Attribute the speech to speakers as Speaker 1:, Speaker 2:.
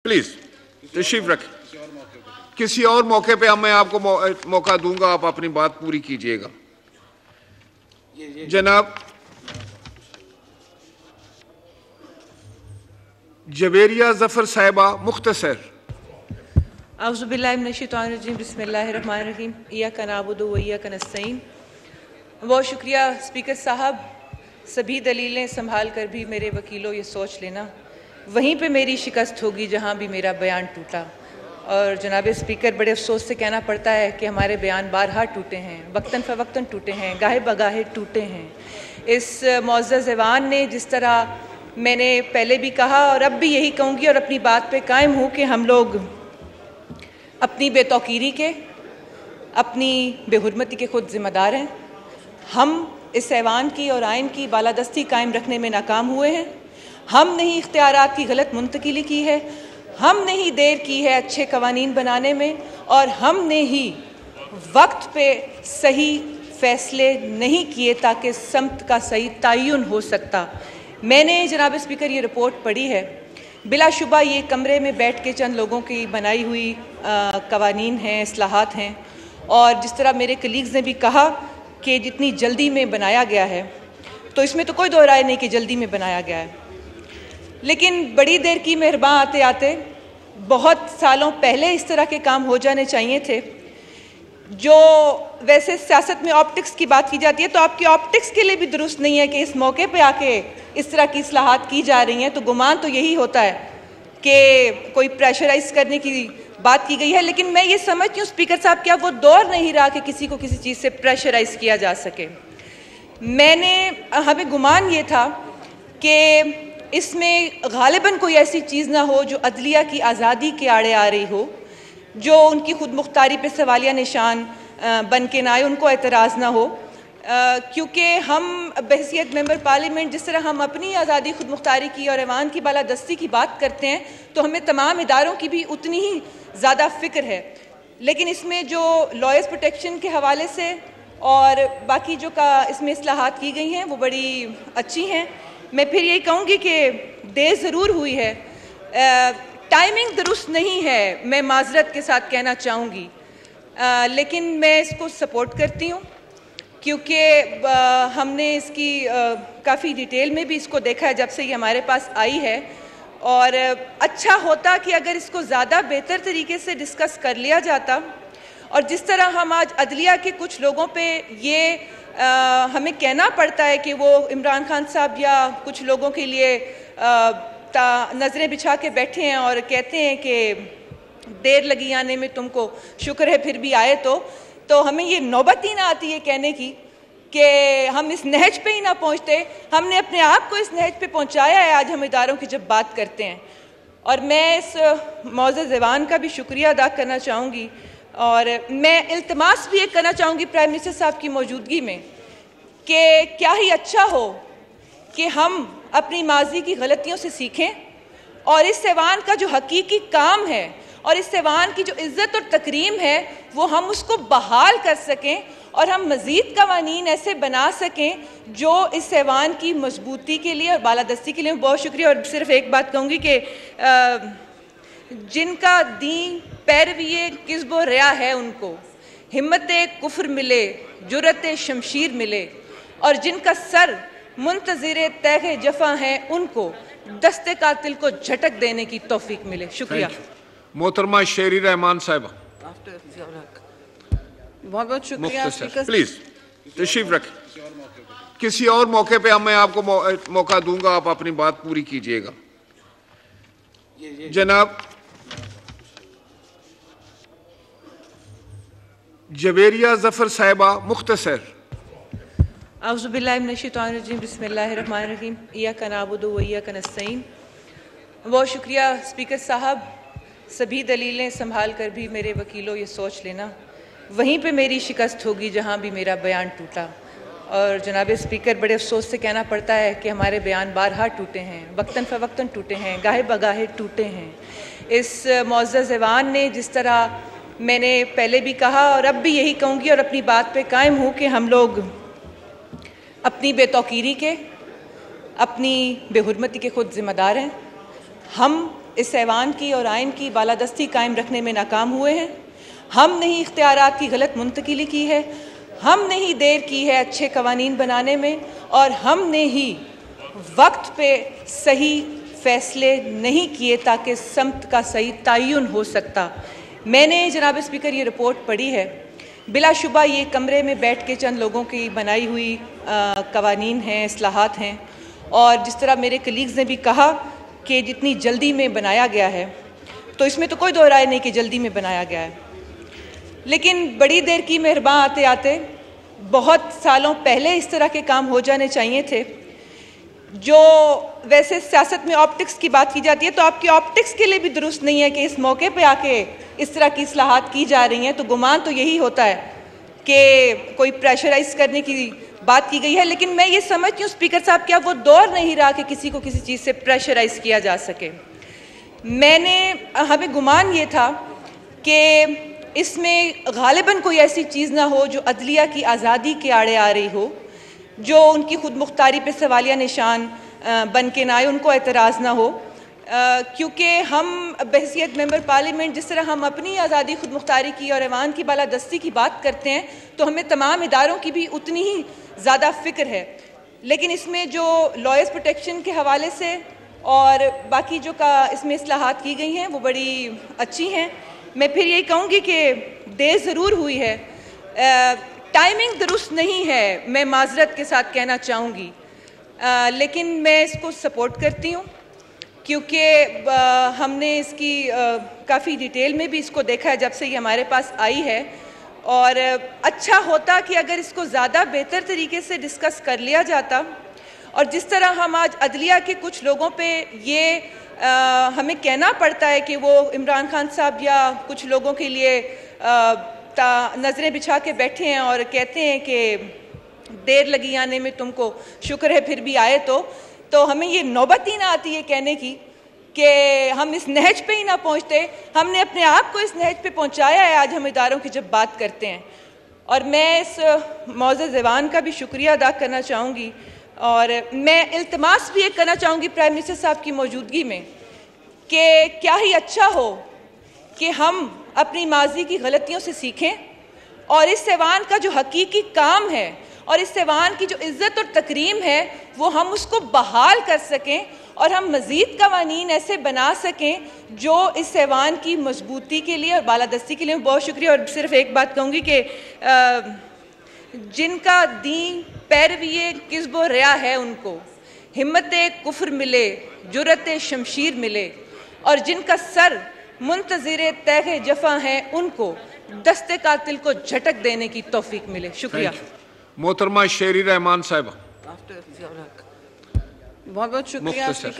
Speaker 1: Please तशरीफ रखें। किसी और मौके पे मैं आपको मौका दूंगा, आप अपनी बात पूरी कीजिएगा। जनाब जवेरिया जफर साहिबा मुख्तसर।
Speaker 2: औज़ुबिल्लाहिमिनश्शैतानिर्रजीम बिस्मिल्लाहिर्रहमानिर्रहीम इय्याका नअबुदु व इय्याका नस्तईन। बहुत शुक्रिया स्पीकर साहब। सभी दलीलें संभाल कर भी मेरे वकीलों ये सोच लेना, वहीं पे मेरी शिकस्त होगी जहाँ भी मेरा बयान टूटा। और जनाब स्पीकर, बड़े अफसोस से कहना पड़ता है कि हमारे बयान बारहा टूटे हैं, वक्तन फ़वक्तन टूटे हैं, गाहे बगाहे टूटे हैं। इस मुअज़्ज़ज़ ऐवान ने जिस तरह मैंने पहले भी कहा और अब भी यही कहूँगी और अपनी बात पे कायम हूँ कि हम लोग अपनी बेतौकीरी के, अपनी बेहुरमती के खुद ज़िम्मेदार हैं। हम इस ऐवान की और आइन की बालादस्ती कायम रखने में नाकाम हुए हैं। हमने ही इख्तियारात की गलत मुंतकिली की है, हमने ही देर की है अच्छे कवानीन बनाने में, और हमने ही वक्त पे सही फैसले नहीं किए ताकि समत का सही तयन हो सकता। मैंने जनाब स्पीकर ये रिपोर्ट पढ़ी है। बिलाशुबा ये कमरे में बैठ के चंद लोगों की बनाई हुई कवानीन हैं, इस्लाहात हैं, और जिस तरह मेरे कलीग्स ने भी कहा कि जितनी जल्दी में बनाया गया है, तो इसमें तो कोई दो राय नहीं कि जल्दी में बनाया गया है। लेकिन बड़ी देर की मेहरबान आते आते बहुत सालों पहले इस तरह के काम हो जाने चाहिए थे। जो वैसे सियासत में ऑप्टिक्स की बात की जाती है, तो आपकी ऑप्टिक्स के लिए भी दुरुस्त नहीं है कि इस मौके पे आके इस तरह की इस्लाहात की जा रही हैं। तो गुमान तो यही होता है कि कोई प्रेशराइज करने की बात की गई है। लेकिन मैं ये समझती हूँ स्पीकर साहब, क्या वो दौर नहीं रहा कि किसी को किसी चीज़ से प्रेशराइज किया जा सके। हमें गुमान ये था कि इसमें गालिबन कोई ऐसी चीज़ ना हो जो अदलिया की आज़ादी के आड़े आ रही हो, जो उनकी खुद मुख्तारी पे सवालिया निशान बन के ना आए, उनको एतराज़ ना हो। क्योंकि हम बहसियत मेंबर पार्लियामेंट जिस तरह हम अपनी आज़ादी खुद मुख्तारी की और ऐवान की बालादस्ती की बात करते हैं, तो हमें तमाम इदारों की भी उतनी ही ज़्यादा फ़िक्र है। लेकिन इसमें जो लॉयर्स प्रोटेक्शन के हवाले से और बाकी जो इसमें इस्लाहात की गई हैं वो बड़ी अच्छी हैं। मैं फिर यही कहूँगी कि देर ज़रूर हुई है, टाइमिंग दुरुस्त नहीं है, मैं माजरत के साथ कहना चाहूँगी। लेकिन मैं इसको सपोर्ट करती हूँ क्योंकि हमने इसकी काफ़ी डिटेल में भी इसको देखा है जब से ये हमारे पास आई है। और अच्छा होता कि अगर इसको ज़्यादा बेहतर तरीके से डिस्कस कर लिया जाता। और जिस तरह हम आज अदलिया के कुछ लोगों पे ये हमें कहना पड़ता है कि वो इमरान खान साहब या कुछ लोगों के लिए नज़रें बिछा के बैठे हैं और कहते हैं कि देर लगी आने में, तुमको शुक्र है फिर भी आए। तो हमें ये नौबत ही ना आती है कहने की कि हम इस नहज पे ही ना पहुंचते। हमने अपने आप को इस नहज पे पहुंचाया है आज हम इदारों की जब बात करते हैं। और मैं इस मुअज़्ज़ज़ ऐवान का भी शुक्रिया अदा करना चाहूँगी, और मैं इल्तिमास भी एक करना चाहूँगी प्राइम मिनिस्टर साहब की मौजूदगी में कि क्या ही अच्छा हो कि हम अपनी माजी की गलतियों से सीखें और इस ऐवान का जो हकीकी काम है और इस ऐवान की जो इज़्ज़त और तकरीम है वो हम उसको बहाल कर सकें और हम मज़ीद कवानीन ऐसे बना सकें जो इस ऐवान की मजबूती के लिए और बालादस्ती के लिए। बहुत शुक्रिया। और सिर्फ एक बात कहूँगी कि जिनका दीन पैरवी किस्ब व रिया है उनको हिम्मत कुफ्र मिले, जुरत शमशीर मिले, और जिनका सर मुंतज़िर तैग़ जफ़ा है उनको दस्ते कातिल को झटक देने की तौफीक मिले। शुक्रिया।
Speaker 1: मोहतरमा शेरी रहमान साहिबा।
Speaker 2: बहुत बहुत शुक्रिया स्पीकर।
Speaker 1: प्लीज तशरीफ रखें। किसी और मौके पे मैं आपको मौका दूंगा, आप अपनी बात पूरी कीजिएगा। जनाब जवेरिया जफर साहिबा मुख्तसर।
Speaker 2: औज़ुबिल्लाहिमिनश्शैतानिर्रजीम बिस्मिल्लाहिर्रहमानिर्रहीम इय्याका नअबुदु व इय्याका नस्तईन। बहुत शुक्रिया स्पीकर साहब। सभी दलीलें संभाल कर भी मेरे वकीलों ये सोच लेना, वहीं पे मेरी शिकस्त होगी जहाँ भी मेरा बयान टूटा। और जनाब स्पीकर, बड़े अफसोस से कहना पड़ता है कि हमारे बयान बारहा टूटे हैं, वक्तन फ़वक्तन टूटे हैं, गाहे बगाहे टूटे हैं। इस मुअज़्ज़ज़ ऐवान ने जिस तरह मैंने पहले भी कहा और अब भी यही कहूँगी और अपनी बात पे कायम हूँ कि हम लोग अपनी बेतौकीरी के, अपनी बेहुरमती के खुद ज़िम्मेदार हैं। हम इस ऐवान की और आइन की बालादस्ती कायम रखने में नाकाम हुए हैं। हमने ही इख्तियारात की गलत मुंतकिली की है, हमने ही देर की है अच्छे कवानीन बनाने में, और हमने ही वक्त पे सही फैसले नहीं किए ताकि समत का सही तयन हो सकता। मैंने जनाब स्पीकर ये रिपोर्ट पढ़ी है। बिलाशुबा ये कमरे में बैठ के चंद लोगों की बनाई हुई कवानीन हैं, इस्लाहात हैं, और जिस तरह मेरे कलीग्स ने भी कहा कि जितनी जल्दी में बनाया गया है, तो इसमें तो कोई दो राय नहीं कि जल्दी में बनाया गया है, लेकिन बड़ी देर की मेहरबान आते आते बहुत सालों पहले इस तरह के काम हो जाने चाहिए थे। जो वैसे सियासत में ऑप्टिक्स की बात की जाती है, तो आपकी ऑप्टिक्स के लिए भी दुरुस्त नहीं है कि इस मौके पे आके इस तरह की इस्लाहात की जा रही हैं। तो गुमान तो यही होता है कि कोई प्रेशराइज करने की बात की गई है, लेकिन मैं ये समझती हूँ स्पीकर साहब, क्या वो दौर नहीं रहा कि किसी को किसी चीज़ से प्रेशराइज किया जा सके। हमें गुमान ये था कि इसमें गालिबन कोई ऐसी चीज़ ना हो जो अदलिया की आज़ादी के आड़े आ रही हो, जो उनकी खुद मुख्तारी पे सवालिया निशान बन के ना आए, उनको एतराज़ ना हो। क्योंकि हम बहसियत मेंबर पार्लियामेंट जिस तरह हम अपनी आज़ादी खुद मुख्तारी की और ऐवान की बालादस्ती की बात करते हैं, तो हमें तमाम इदारों की भी उतनी ही ज़्यादा फ़िक्र है। लेकिन इसमें जो लॉयर्स प्रोटेक्शन के हवाले से और बाकी जो इसमें इस्लाहात की गई हैं वो बड़ी अच्छी हैं। मैं फिर यही कहूँगी कि देर ज़रूर हुई है, टाइमिंग दुरुस्त नहीं है, मैं माजरत के साथ कहना चाहूँगी, लेकिन मैं इसको सपोर्ट करती हूँ क्योंकि हमने इसकी काफ़ी डिटेल में भी इसको देखा है जब से ये हमारे पास आई है। और अच्छा होता कि अगर इसको ज़्यादा बेहतर तरीके से डिस्कस कर लिया जाता, और जिस तरह हम आज अदलिया के कुछ लोगों पे ये हमें कहना पड़ता है कि वो इमरान खान साहब या कुछ लोगों के लिए नज़रें बिछा के बैठे हैं और कहते हैं कि देर लगी आने में, तुमको शुक्र है फिर भी आए। तो हमें ये नौबत ही ना आती है कहने की कि हम इस नहज पे ही ना पहुंचते। हमने अपने आप को इस नहज पे पहुंचाया है आज हम इदारों की जब बात करते हैं। और मैं इस मौज़ूद ज़बान का भी शुक्रिया अदा करना चाहूँगी, और मैं इल्तिमास भी ये करना चाहूँगी प्राइम मिनिस्टर साहब की मौजूदगी में कि क्या ही अच्छा हो कि हम अपनी माजी की गलतियों से सीखें और इस ऐवान का जो हकीकी काम है और इस ऐवान की जो इज़्ज़त और तकरीम है वो हम उसको बहाल कर सकें, और हम मज़ीद कवानीन ऐसे बना सकें जो इस ऐवान की मजबूती के लिए और बालादस्ती के लिए। बहुत शुक्रिया। और सिर्फ एक बात कहूँगी कि जिनका दीन पैरवी किस्ब व रिया है उनको हिम्मत कुफ्र मिले, जुर्रत शमशीर मिले, और जिनका सर मुंतज़िर तैग़ जफ़ा है उनको दस्ते कातिल को झटक देने की तौफीक मिले। शुक्रिया।
Speaker 1: मोहतरमा शेरी रहमान साहिबा।
Speaker 3: बहुत बहुत शुक्रिया स्पीकर